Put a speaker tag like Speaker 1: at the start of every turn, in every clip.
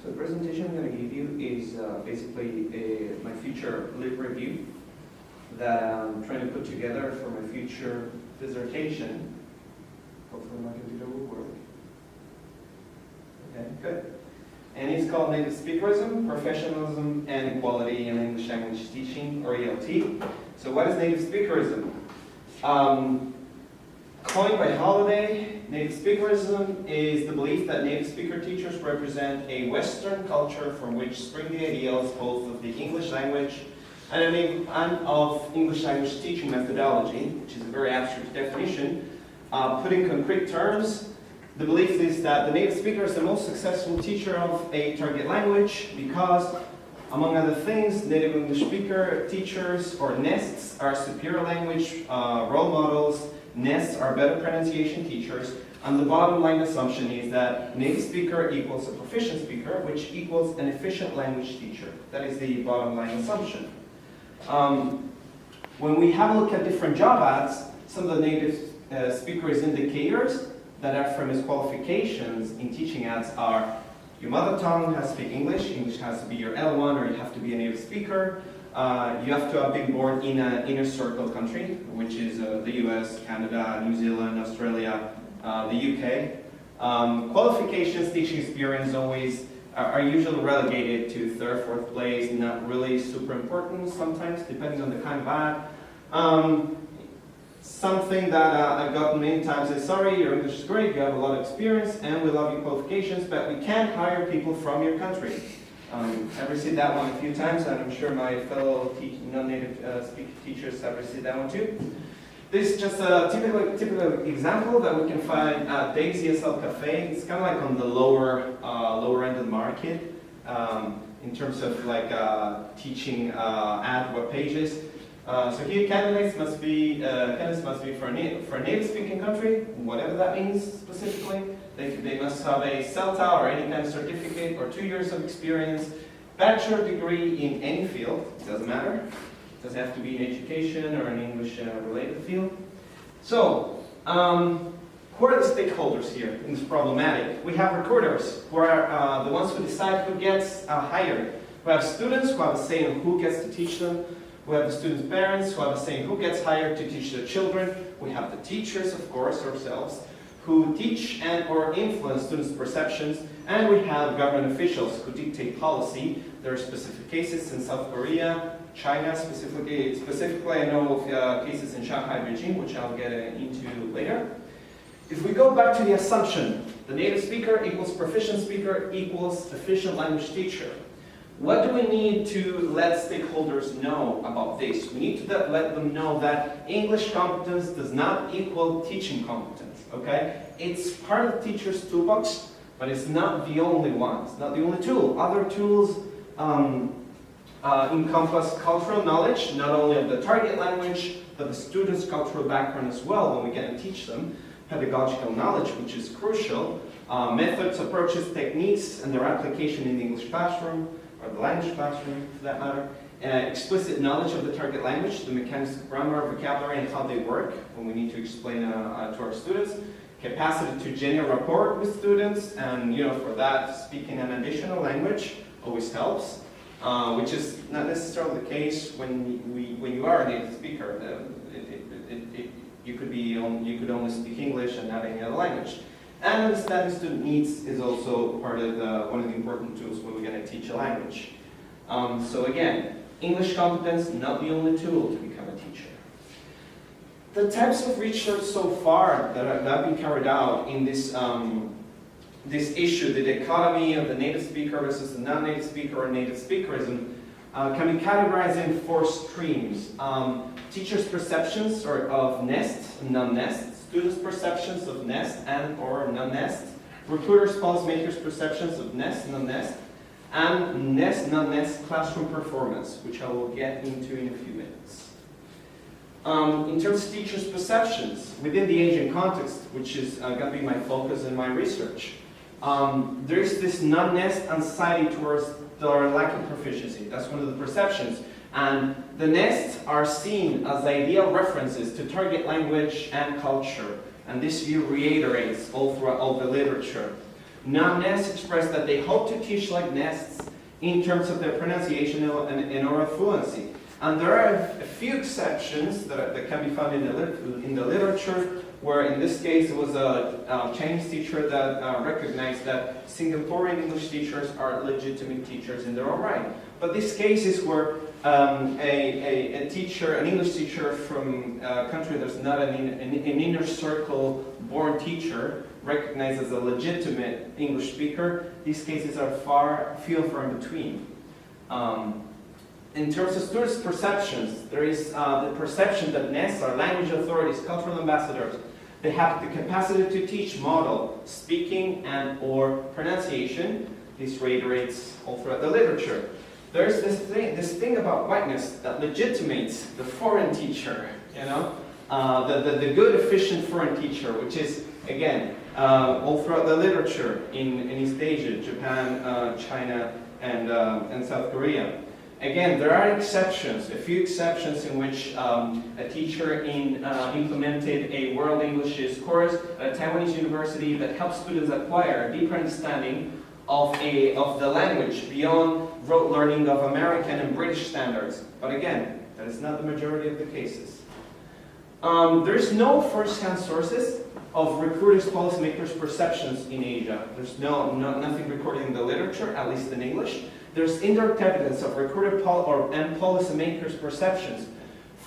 Speaker 1: So the presentation I'm going to give you is basically my future lit review that I'm trying to put together for my future dissertation. Hopefully my computer will work. Okay, good. And it's called Native-speakerism, Professionalism, and Equality in English Language Teaching, or ELT. So what is Native-speakerism? Coined by Holiday, Native-speakerism is the belief that native speaker teachers represent a Western culture from which spring the ideals both of the English language and of English language teaching methodology, which is a very abstract definition. Put in concrete terms, the belief is that the native speaker is the most successful teacher of a target language because, among other things, native English speaker teachers, or nests, are superior language role models. Nests are better pronunciation teachers, and the bottom line assumption is that native speaker equals a proficient speaker, which equals an efficient language teacher. That is the bottom line assumption. When we have a look at different job ads, some of the native speakers indicators that are from his qualifications in teaching ads are: your mother tongue has to be English, English has to be your L1, or you have to be a native speaker. You have to have been born in an inner circle country, which is the US, Canada, New Zealand, Australia, the UK. Qualifications, teaching experience always are usually relegated to third, fourth place, not really super important sometimes, depending on the kind of ad. Something that I've gotten many times is, sorry, your English is great, you have a lot of experience, and we love your qualifications, but we can't hire people from your country. I've received that one a few times, and I'm sure my fellow non-native speaker teachers have received that one too. This is just a typical example that we can find at Daisy SL Cafe. It's kind of like on the lower end of the market in terms of like teaching ad web pages. So here, candidates must be for a native-speaking country, whatever that means specifically. They must have a CELTA or any kind of certificate or 2 years of experience, bachelor degree in any field, it doesn't matter. It doesn't have to be in education or an English-related field. So, who are the stakeholders here in this problematic? We have recruiters, who are the ones who decide who gets hired. We have students who have a say in who gets to teach them. We have the students' parents who have a say in who gets hired to teach their children. We have the teachers, of course, ourselves, who teach and or influence students' perceptions. And we have government officials who dictate policy. There are specific cases in South Korea, China specifically I know of cases in Shanghai, Beijing, which I'll get into later. If we go back to the assumption, the native speaker equals proficient speaker equals efficient language teacher. What do we need to let stakeholders know about this? We need to let them know that English competence does not equal teaching competence, okay? It's part of the teacher's toolbox, but it's not the only one. It's not the only tool. Other tools encompass cultural knowledge, not only of the target language, but the student's cultural background as well when we get to teach them. Pedagogical knowledge, which is crucial. Methods, approaches, techniques, and their application in the English classroom, or the language classroom for that matter. Explicit knowledge of the target language, the mechanics of grammar, vocabulary, and how they work when we need to explain to our students. Capacity to generate rapport with students, and for that, speaking an additional language always helps, which is not necessarily the case when you are a native speaker. You could only speak English and not any other language. And understanding student needs is also part of one of the important tools when we're going to teach a language. So again, English competence, not the only tool to become a teacher. The types of research so far that have been carried out in this issue, the dichotomy of the native speaker versus the non-native speaker or native-speakerism, can be categorized in 4 streams. Teachers' perceptions of nest and non-nest, students' perceptions of nest and or non-nest, recruiters, policymakers' perceptions of nest, non-nest, and nest, non-nest classroom performance, which I will get into in a few minutes. In terms of teachers' perceptions, within the Asian context, which is going to be my focus in my research, there is this non-nest anxiety towards their lack of proficiency. That's one of the perceptions. And the nests are seen as ideal references to target language and culture. And this view reiterates all throughout all the literature. Non-Nests express that they hope to teach like Nests in terms of their pronunciation and oral fluency. And there are a few exceptions that can be found in the literature, where in this case it was a Chinese teacher that recognized that Singaporean English teachers are legitimate teachers in their own right. But these cases where a teacher, an English teacher from a country that's not an inner circle born teacher, recognized as a legitimate English speaker, these cases are few and far in between. In terms of students' perceptions, there is the perception that Nests are language authorities, cultural ambassadors. They have the capacity to teach, model, speaking and or pronunciation. This reiterates all throughout the literature. There's this thing about whiteness that legitimates the foreign teacher, you know, the good, efficient foreign teacher, which is, again, all throughout the literature in East Asia, Japan, China, and South Korea. Again, there are exceptions, a few exceptions in which a teacher implemented a World Englishes course at a Taiwanese university that helps students acquire a deeper understanding of the language beyond rote learning of American and British standards. But again, that is not the majority of the cases. There's no first-hand sources of recruiters, policymakers' perceptions in Asia. There's nothing recorded in the literature, at least in English. There's indirect evidence of recruiter and policymakers' perceptions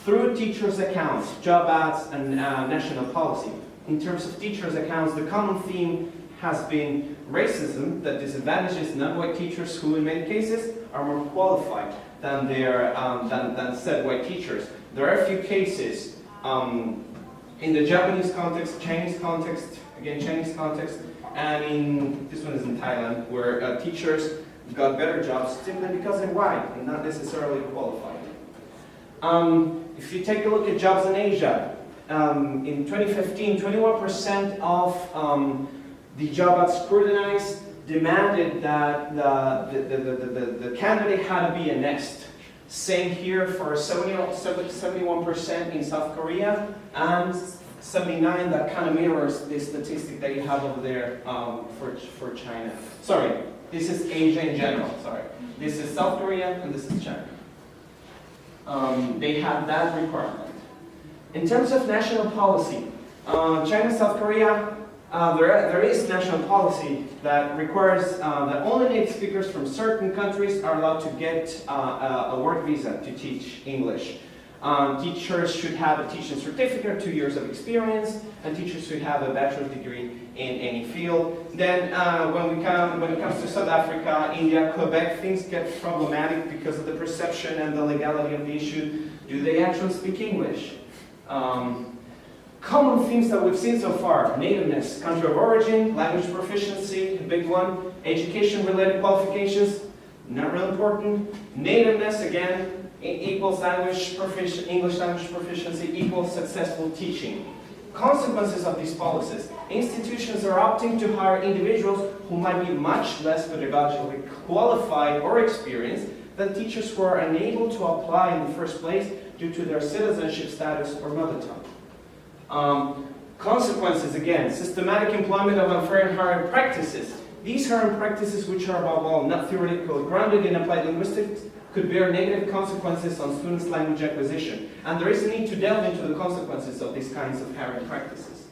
Speaker 1: through teachers' accounts, job ads, and national policy. In terms of teachers' accounts, the common theme has been racism that disadvantages non-white teachers who, in many cases, are more qualified than said white teachers. There are a few cases in the Japanese context, Chinese context, and this one is in Thailand, where teachers got better jobs simply because they're white and not necessarily qualified. If you take a look at jobs in Asia, in 2015, 21% of the job ads scrutinized demanded that the candidate had to be a Nest. Same here for 71% in South Korea, and 79%, that kind of mirrors the statistic that you have over there for China. Sorry, this is Asia in general, sorry. This is South Korea and this is China. They have that requirement. In terms of national policy, China, South Korea, there is national policy that requires that only native speakers from certain countries are allowed to get a work visa to teach English. Teachers should have a teaching certificate, 2 years of experience, and teachers should have a bachelor's degree in any field. Then when it comes to South Africa, India, Quebec, things get problematic because of the perception and the legality of the issue. Do they actually speak English? Common themes that we've seen so far: nativeness, country of origin, language proficiency, a big one, education-related qualifications, not real important. Nativeness, again, equals English language proficiency, equals successful teaching. Consequences of these policies: institutions are opting to hire individuals who might be much less pedagogically qualified or experienced than teachers who are unable to apply in the first place due to their citizenship status or mother tongue. Consequences, again, systematic employment of unfair hiring practices. These hiring practices, which are above all not theoretically grounded in applied linguistics, could bear negative consequences on students' language acquisition. And there is a need to delve into the consequences of these kinds of hiring practices.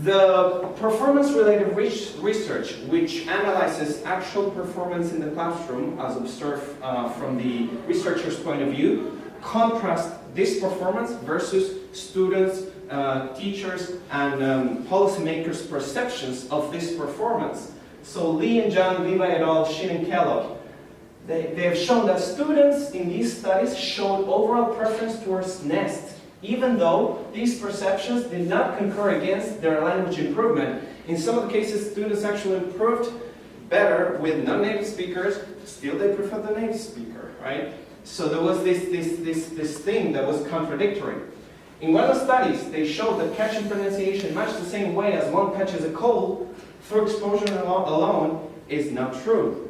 Speaker 1: The performance-related research, which analyzes actual performance in the classroom as observed from the researcher's point of view, contrasts this performance versus students, teachers, and policymakers' perceptions of this performance. So Lee and John, Levi et al., Shin and Kellogg, they have shown that students in these studies showed overall preference towards Nest, even though these perceptions did not concur against their language improvement. In some of the cases, students actually improved better with non-native speakers. Still, they prefer the native speaker, right? So there was this thing that was contradictory. In one of the studies, they showed that catching pronunciation much the same way as one catches a cold through exposure alone is not true.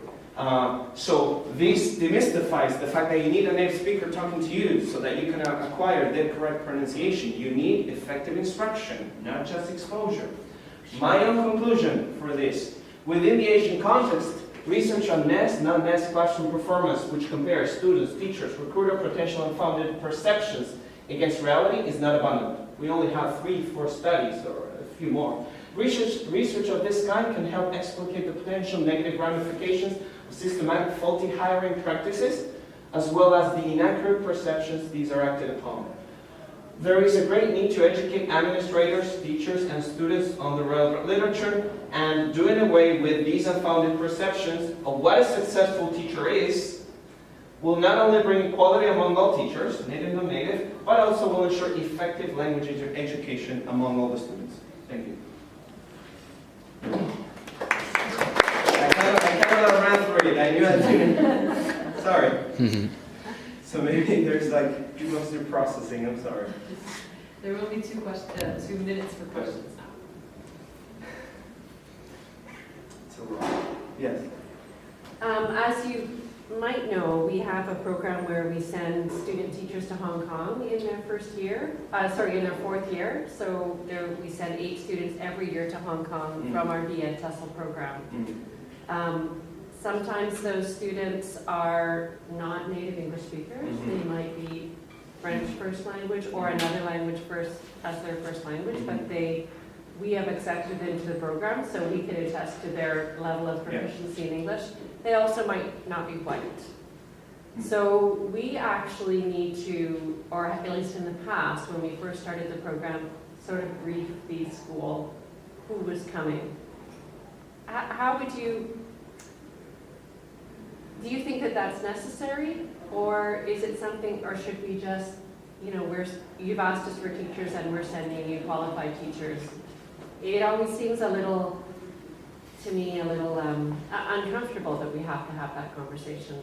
Speaker 1: So this demystifies the fact that you need a native speaker talking to you so that you can acquire the correct pronunciation. You need effective instruction, not just exposure. My own conclusion for this: Within the Asian context, research on NEST, non-NEST classroom performance, which compares students, teachers, recruiter potential and founded perceptions against reality, is not abundant. We only have 3-4 studies, or a few more. Research of this kind can help explicate the potential negative ramifications of systematic faulty hiring practices, as well as the inaccurate perceptions these are acted upon. There is a great need to educate administrators, teachers, and students on the relevant literature, and doing away with these unfounded perceptions of what a successful teacher is will not only bring equality among all teachers, native and non-native, but also will ensure effective language education among all the students. Thank you. I kind of ran through it. I knew I'd do it. Sorry. So maybe there's like too much through processing. I'm sorry.
Speaker 2: There will be 2 minutes for questions now.
Speaker 1: So, yes.
Speaker 3: As you might know, we have a program where we send student teachers to Hong Kong in their first year, in their 4th year. So we send 8 students every year to Hong Kong from our BEd TESOL program. Sometimes those students are not native English speakers. They might be French first language or another language as their first language, but we have accepted them into the program so we can attest to their level of proficiency in English. They also might not be white. So we actually need to, or at least in the past, when we first started the program, sort of brief the school who was coming. How would you, do you think that that's necessary? Or is it something, or should we just, you've asked us for teachers and we're sending you qualified teachers. It always seems a little, to me, a little uncomfortable that we have to have that conversation.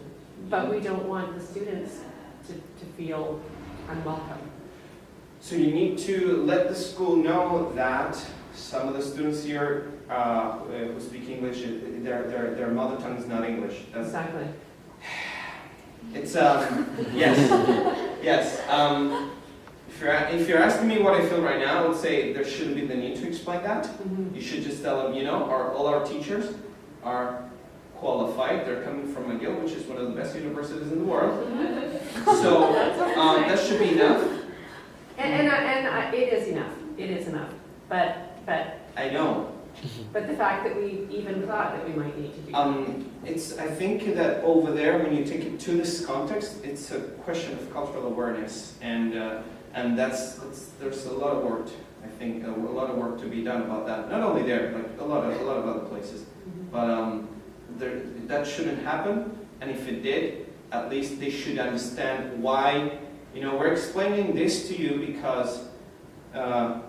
Speaker 3: But we don't want the students to feel unwelcome.
Speaker 1: So you need to let the school know that some of the students here who speak English, their mother tongue is not English. That's,
Speaker 3: exactly.
Speaker 1: It's yes. If you're asking me what I feel right now, I would say there shouldn't be the need to explain that. You should just tell them, all our teachers are qualified. They're coming from McGill, which is one of the best universities in the world. So that should be enough.
Speaker 3: And it is enough. It is enough. But
Speaker 1: I know.
Speaker 3: But the fact that we even thought that we might need to do
Speaker 1: I think that over there, when you take it to this context, it's a question of cultural awareness, and there's a lot of work. I think a lot of work to be done about that. Not only there, like a lot of other places, but that shouldn't happen. And if it did, at least they should understand why. We're explaining this to you because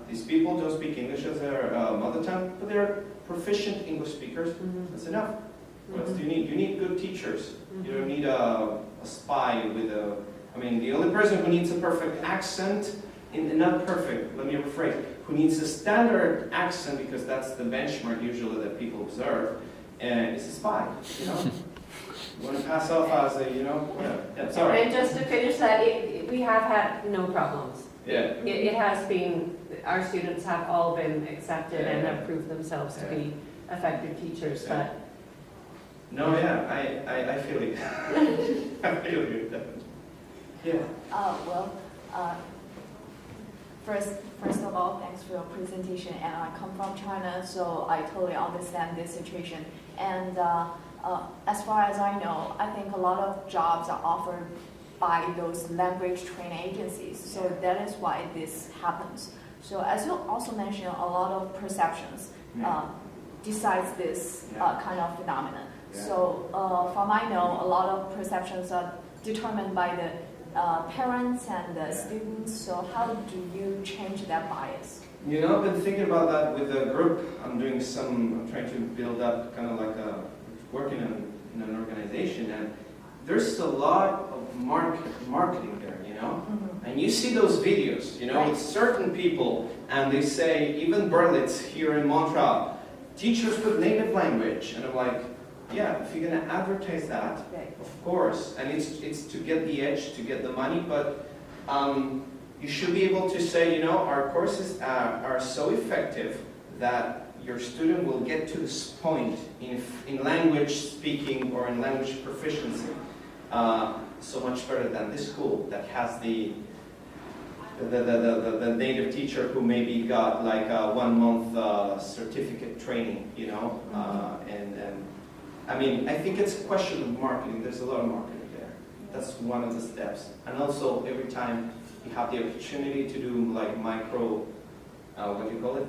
Speaker 1: these people don't speak English as their mother tongue, but they're proficient English speakers. That's enough. What else do you need? You need good teachers. You don't need a spy with the only person who needs a perfect accent, not perfect, let me rephrase, who needs a standard accent, because that's the benchmark usually that people observe, is a spy, You want to pass off as a, whatever. Yeah, sorry.
Speaker 3: And just to finish that, we have had no problems.
Speaker 1: Yeah.
Speaker 3: It has been, our students have all been accepted and have proved themselves to be effective teachers. But
Speaker 1: no, I feel it. I feel it. Yeah.
Speaker 4: First of all, thanks for your presentation. And I come from China, so I totally understand this situation. And as far as I know, I think a lot of jobs are offered by those language training agencies. So that is why this happens. So as you also mentioned, a lot of perceptions decides this kind of phenomenon. Yeah. So from I know, a lot of perceptions are determined by the parents and the students. So how do you change that bias?
Speaker 1: I've been thinking about that with a group. I'm trying to build up kind of like working in an organization, and there's a lot of marketing there, And you see those videos, with certain people, and they say, even Berlitz here in Montreal, teachers with native language, and I'm like, yeah, if you're going to advertise that, of course, and it's to get the edge, to get the money, but you should be able to say, our courses are so effective that your student will get to this point in language speaking or in language proficiency so much better than this school that has the native teacher who maybe got like a 1 month certificate training, you know, and I mean, I think it's a question of marketing. There's a lot of marketing there. That's one of the steps. And also, every time you have the opportunity to do like micro, what do you call it?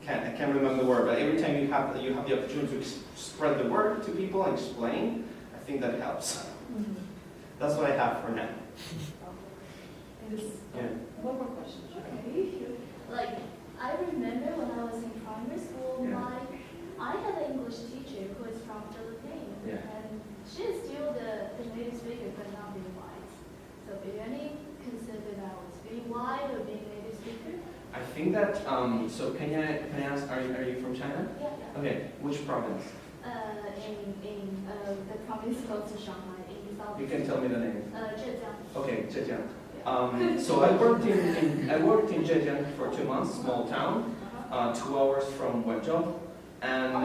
Speaker 1: I can't remember the word, but every time you have the opportunity to spread the word to people and explain, I think that helps. That's what I have for now. Yeah.
Speaker 2: One more question.
Speaker 5: Okay. Like, I remember when I was in primary school,
Speaker 1: Yeah.
Speaker 5: I had an English teacher who is from Philippines,
Speaker 1: Yeah.
Speaker 5: and she is still the native speaker, but not being white. So, do you any consider that was being white or being native speaker?
Speaker 1: I think that, so can I ask, are you from China?
Speaker 5: Yeah.
Speaker 1: Okay, which province?
Speaker 5: In the province close to Shanghai, in the south.
Speaker 1: You can tell me the name.
Speaker 5: Zhejiang.
Speaker 1: Okay, Zhejiang. So I worked in Zhejiang for 2 months, small town, 2 hours from Wenzhou, and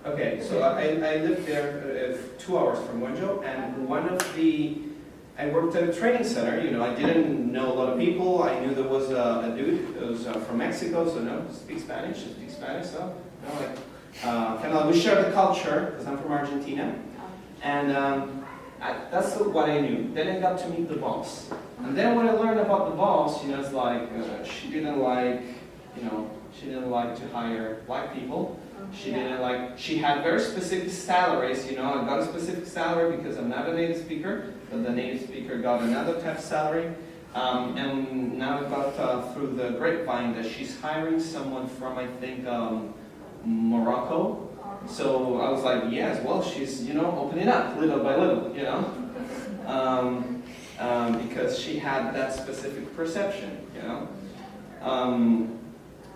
Speaker 1: okay, so I lived there 2 hours from Wenzhou, and I worked at a training center. You know, I didn't know a lot of people. I knew there was a dude who was from Mexico, so speak Spanish, so you know, like kind of we share the culture because I'm from Argentina, and that's what I knew. Then I got to meet the boss. And then when I learned about the boss, you know, it's like she didn't like to hire black people. She had very specific salaries, you know. I got a specific salary because I'm not a native speaker, but the native speaker got another type of salary. And now I got through the grapevine that she's hiring someone from, I think, Morocco. So I was like, yes, well, she's, you know, opening up little by little, you know. Because she had that specific perception, you know.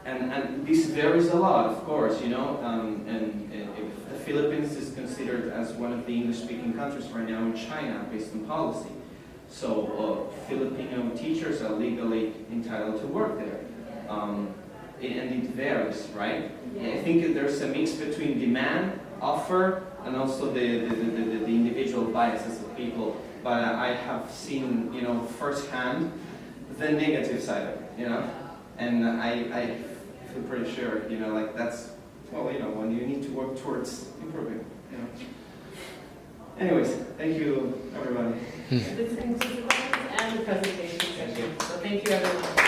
Speaker 1: And this varies a lot, of course, you know. And if the Philippines is considered as one of the English-speaking countries right now in China based on policy. So Filipino teachers are legally entitled to work there. And it varies, right? I think there's a mix between demand, offer, and also the individual biases of people. But I have seen, you know, firsthand the negative side of it, you know. And I feel pretty sure, you know, like that's, well, you know, when you need to work towards improving, you know. Anyways, thank you, everybody.
Speaker 3: This concludes the questions and the presentation session. So thank you, everyone.